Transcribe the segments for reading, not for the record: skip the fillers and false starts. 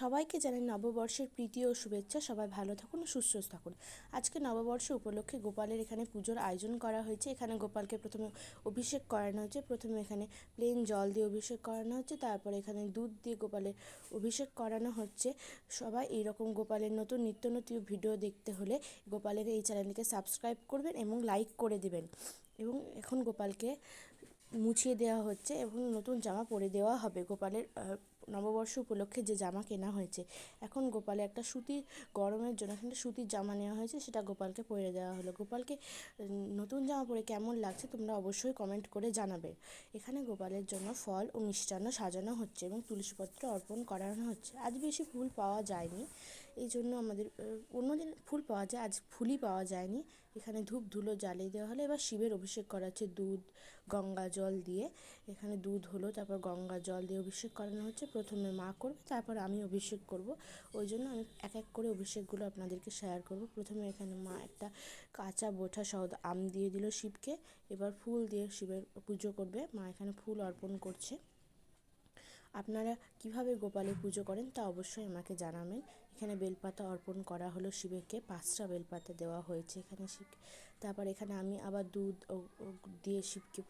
সবাইকে জানাই নববর্ষের প্রীতি ও শুভেচ্ছা। সবাই ভালো থাকুন ও সুস্থ থাকুন। আজকে নববর্ষ উপলক্ষে গোপালের এখানে পুজোর আয়োজন করা হয়েছে। এখানে গোপালকে প্রথমে অভিষেক করানো হচ্ছে। প্রথমে এখানে প্লেন জল দিয়ে অভিষেক করানো হচ্ছে, তারপরে এখানে দুধ দিয়ে গোপালের অভিষেক করানো হচ্ছে। সবাই এইরকম গোপালের নতুন নিত্য নতুন ভিডিও দেখতে হলে গোপালের এই চ্যানেলটিকে সাবস্ক্রাইব করবেন এবং লাইক করে দেবেন। এবং এখন গোপালকে মুছিয়ে দেওয়া হচ্ছে এবং নতুন জামা পরে দেওয়া হবে। গোপালের নববর্ষ উপলক্ষে যে জামা কেনা হয়েছে, এখন গোপালে একটা সুতির, গরমের জন্য একটা সুতির জামা নেওয়া হয়েছে, সেটা গোপালকে পরে দেওয়া হলো। গোপালকে নতুন জামা পরে কেমন লাগছে তোমরা অবশ্যই কমেন্ট করে জানাবে। এখানে গোপালের জন্য ফল ও মিষ্টান্ন সাজানো হচ্ছে এবং তুলসীপত্র অর্পণ করানো হচ্ছে। আজ বেশি ফুল পাওয়া যায়নি, এই জন্য আমাদের অন্যদিন ফুল পাওয়া যায়, আজ ফুলই পাওয়া যায়নি। এখানে ধূপ ধুলো জ্বালিয়ে দেওয়া হলো। এবার শিবের অভিষেক করা হচ্ছে দুধ গঙ্গা জল দিয়ে। এখানে দুধ হলো, তারপর গঙ্গা জল দিয়ে অভিষেক করানো হচ্ছে। প্রথমে মা করবে, তারপর আমি অভিষেক করব। ওই জন্য আমি এক এক করে অভিষেকগুলো আপনাদেরকে শেয়ার করব। প্রথমে এখানে মা একটা কাঁচা বোঁঠা সহ আম দিয়ে দিল শিবকে। এবার ফুল দিয়ে শিবের পুজো করবে। মা এখানে ফুল অর্পণ করছে। আপনারা কিভাবে গোপালের পুজো করেন তা অবশ্যই আমাকে জানাবেন। এখানে বেলপাতা অর্পণ করা হলো শিবকে, 5টা বেলপাতা দেওয়া হয়েছে এখানে শিবকে। তারপর এখানে আমি আবার দুধ দিয়ে শিবকে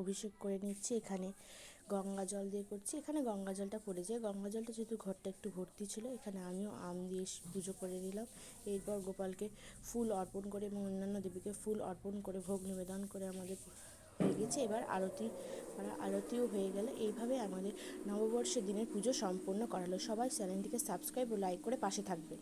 অভিষেক করে নিচ্ছি। এখানে গঙ্গা জল দিয়ে করছি। এখানে গঙ্গা জলটা পড়ে যায়, গঙ্গা জলটা যেহেতু ঘরটা একটু ভর্তি ছিল, এখানে আমিও আম দিয়ে পুজো করে নিলাম। এরপর গোপালকে ফুল অর্পণ করে এবং অন্যান্য দেবীকে ফুল অর্পণ করে ভোগ নিবেদন করে আমাদের হয়ে গেছে। এবার আরতিও হয়ে গেল। এইভাবে আমাদের নববর্ষের দিনের পুজো সম্পন্ন করা হলো। সবাই চ্যানেলটিকে সাবস্ক্রাইব ও লাইক করে পাশে থাকবেন।